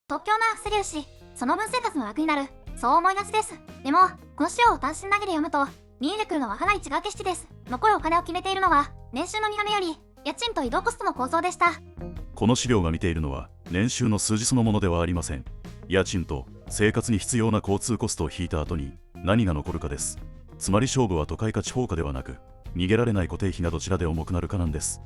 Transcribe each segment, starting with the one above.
東京のアクセルし、その分生活も楽になる、そう思いがちです。でも、この資料を単身投げで読むと、見えてくるのはかなり違う景色です。残るお金を決めているのは、年収の見た目より、家賃と移動コストの構造でした。この資料が見ているのは、年収の数字そのものではありません。家賃と生活に必要な交通コストを引いた後に、何が残るかです。つまり勝負は都会か地方かではなく、逃げられない固定費がどちらで重くなるかなんです。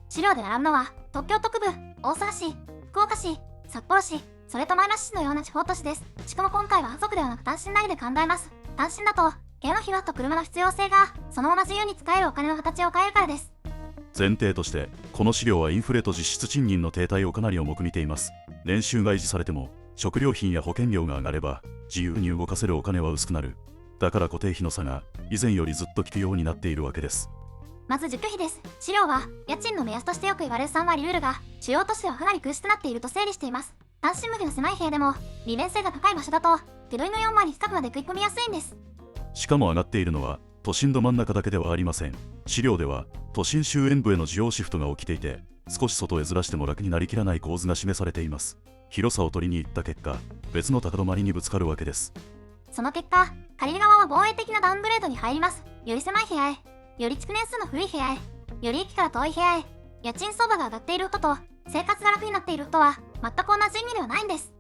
資料で並ぶのは、東京特部、大阪市、福岡市、札幌市、それと前橋市のような地方都市です。しかも今回は家族ではなく単身投げで考えます。単身だと、部屋の広さと車の必要性が、そのまま自由に使えるお金の形を変えるからです。前提として、この資料はインフレと実質賃金の停滞をかなり重く見ています。年収が維持されても、食料品や保険料が上がれば、自由に動かせるお金は薄くなる。だから固定費の差が、以前よりずっと効くようになっているわけです。まず住居費です。資料は、家賃の目安としてよく言われる3割ルールが、主要都市ではかなり苦しくなっていると整理しています。単身向けの狭い部屋でも、利便性が高い場所だと、手取りの4割近くまで食い込みやすいんです。しかも上がっているのは、都心ど真ん中だけではありません。資料では、都心周辺部への需要シフトが起きていて、少し外へずらしても楽になりきらない構図が示されています。広さを取りに行った結果、別の高止まりにぶつかるわけです。その結果、借りる側は防衛的なダウングレードに入ります。より狭い部屋へ、より築年数の古い部屋へ、より駅から遠い部屋へ、家賃相場が上がっている人と、生活が楽になっている人は、全く同じ意味ではないんです。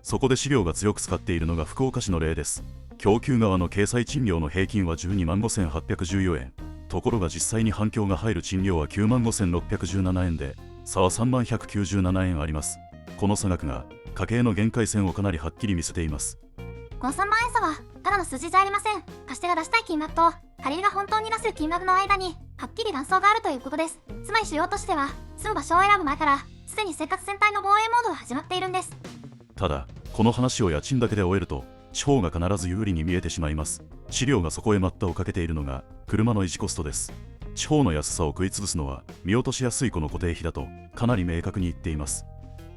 そこで資料が強く使っているのが福岡市の例です。供給側の掲載賃料の平均は12万5814円。ところが実際に反響が入る賃料は9万5617円で、差は3万197円あります。この差額が家計の限界線をかなりはっきり見せています。この3万円差は、ただの数字じゃありません。貸し手が出したい金額と、借り手が本当に出せる金額の間に、はっきり断層があるということです。つまり主要としては、住む場所を選ぶ前から、すでに生活全体の防衛モードが始まっているんです。ただ、この話を家賃だけで終えると、地方が必ず有利に見えてしまいます。資料がそこへ待ったをかけているのが、車の維持コストです。地方の安さを食い潰すのは、見落としやすいこの固定費だと、かなり明確に言っています。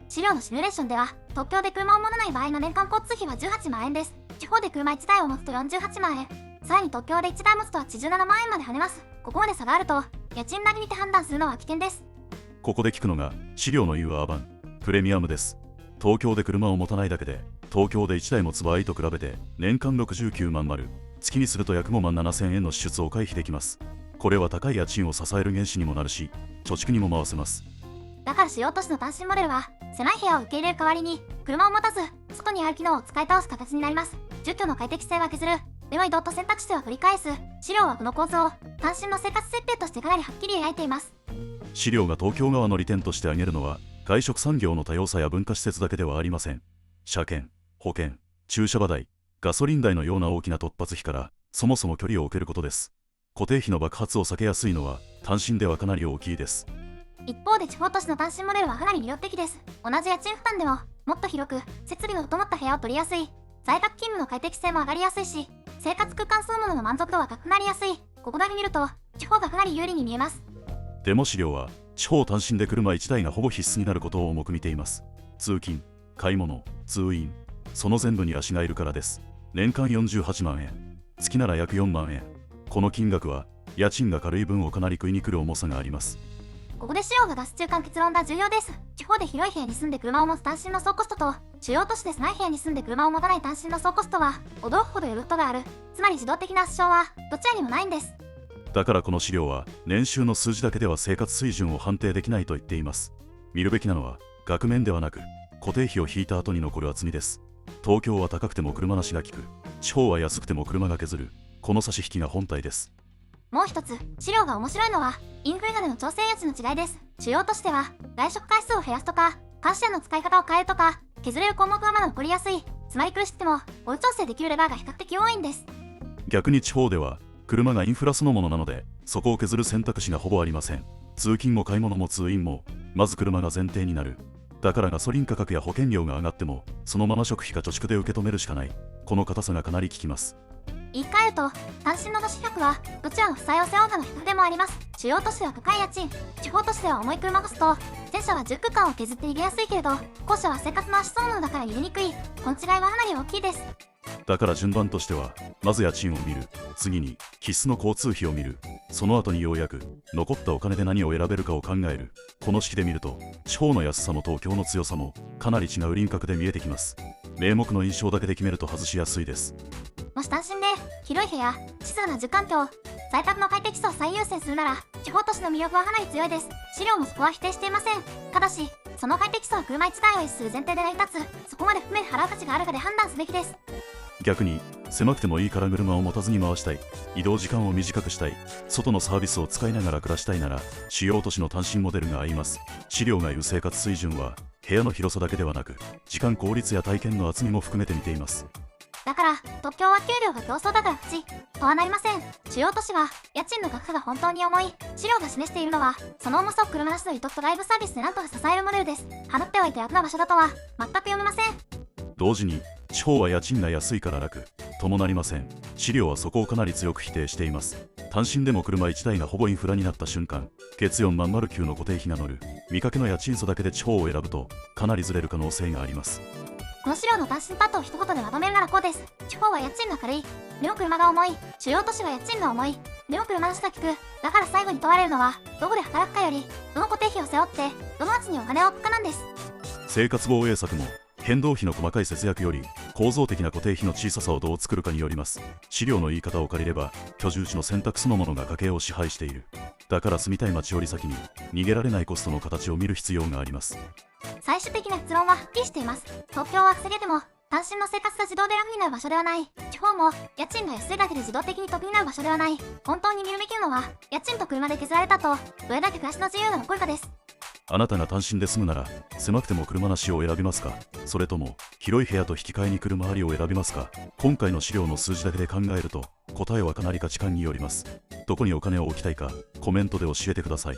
資料のシミュレーションでは、東京で車を持たない場合の年間交通費は18万円です。地方で車1台を持つと48万円。さらに東京で1台持つと87万円まで跳ねます。ここまで差があると、家賃なりにて判断するのは危険です。ここで聞くのが、資料の言うアーバン、プレミアムです。東京で車を持たないだけで、東京で1台持つ場合と比べて、年間69万丸、月にすると約5万7000円の支出を回避できます。これは高い家賃を支える原資にもなるし、貯蓄にも回せます。だから主要都市の単身モデルは、狭い部屋を受け入れる代わりに、車を持たず、外にある機能を使い倒す形になります。住居の快適性は削る。でも移動と選択肢は繰り返す。資料はこの構図を、単身の生活設定としてかなりはっきり描いています。資料が東京側の利点として挙げるのは、外食産業の多様さや文化施設だけではありません。車検、保険、駐車場代、ガソリン代のような大きな突発費から、そもそも距離を置けることです。固定費の爆発を避けやすいのは、単身ではかなり大きいです。一方で地方都市の単身モデルはかなり魅力的です。同じ家賃負担でも、もっと広く、設備の整った部屋を取りやすい。在宅勤務の快適性も上がりやすいし、生活空間そのものの満足度は高くなりやすい。ここだけ見ると、地方がかなり有利に見えます。でも資料は、地方単身で車1台がほぼ必須になることを重く見ています。通勤、買い物、通院、その全部に足がいるからです。年間48万円、月なら約4万円。この金額は、家賃が軽い分をかなり食いに来る重さがあります。ここで資料が出す中間結論が重要です。地方で広い部屋に住んで車を持つ単身の総コストと、主要都市で狭い部屋に住んで車を持たない単身の総コストは、驚くほどよることがある。つまり自動的な圧勝は、どちらにもないんです。だからこの資料は、年収の数字だけでは生活水準を判定できないと言っています。見るべきなのは、額面ではなく、固定費を引いた後に残る厚みです。東京は高くても車なしが効く。地方は安くても車が削る。この差し引きが本体です。もう一つ、資料が面白いのは、インフレ下での調整家賃の違いです。主要としては、外食回数を減らすとか、監視者の使い方を変えるとか、削れる項目がまだ残りやすい。つまり苦しくても、追い調整できるレバーが比較的多いんです。逆に地方では、車がインフラそのものなので、そこを削る選択肢がほぼありません。通勤も買い物も通院も、まず車が前提になる。だからガソリン価格や保険料が上がっても、そのまま食費か貯蓄で受け止めるしかない。この硬さがかなり効きます。言い換えると、単身の都市比較は、どちらの負債を背負うかの比較でもあります。主要都市では高い家賃、地方都市では重い車コスト。前者は住空間を削って逃げやすいけれど、後者は生活の足そのものだから逃げにくい。この違いはかなり大きいです。だから順番としては、まず家賃を見る、次に必須の交通費を見る、その後にようやく残ったお金で何を選べるかを考える。この式で見ると、地方の安さも東京の強さもかなり違う輪郭で見えてきます。名目の印象だけで決めると外しやすいです。もし単身で広い部屋、静かな住環境、在宅の快適さを最優先するなら、地方都市の魅力はかなり強いです。資料もそこは否定していません。ただし、その快適さは車1台を維持する前提で成り立つ、そこまで含めて払う価値があるかで判断すべきです。逆に、狭くてもいいから車を持たずに回したい、移動時間を短くしたい、外のサービスを使いながら暮らしたいなら、主要都市の単身モデルが合います。資料が言う生活水準は、部屋の広さだけではなく、時間効率や体験の厚みも含めて見ています。だから、東京は給料が競争だから勝ちとはなりません。主要都市は、家賃の額が本当に重い。資料が示しているのは、その重さを車なしの委託とライブサービスでなんとか支えるモデルです。払っておいて楽な場所だとは、全く読めません。同時に、地方は家賃が安いから楽ともなりません。資料はそこをかなり強く否定しています。単身でも車1台がほぼインフラになった瞬間、月4万09の固定費が乗る、見かけの家賃差だけで地方を選ぶと、かなりずれる可能性があります。この資料の単身パッドを一言でまとめるならこうです。地方は家賃が軽い。でも車が重い。主要都市は家賃が重い。でも車なしが効く。だから最後に問われるのは、どこで働くかより、どの固定費を背負って、どの町にお金を置くかなんです。生活防衛策も、変動費の細かい節約より構造的な固定費の小ささをどう作るかによります。資料の言い方を借りれば、居住地の選択そのものが家計を支配している。だから住みたい町より先に逃げられないコストの形を見る必要があります。最終的な結論ははっきりしています。東京は防げても単身の生活が自動で楽になる場所ではない。地方も家賃が安いだけで自動的に得になる場所ではない。本当に見るべきなのは、家賃と車で削られたとどれだけ暮らしの自由が残るかです。あなたが単身で住むなら、狭くても車なしを選びますか？それとも広い部屋と引き換えに車ありを選びますか？今回の資料の数字だけで考えると、答えはかなり価値観によります。どこにお金を置きたいか、コメントで教えてください。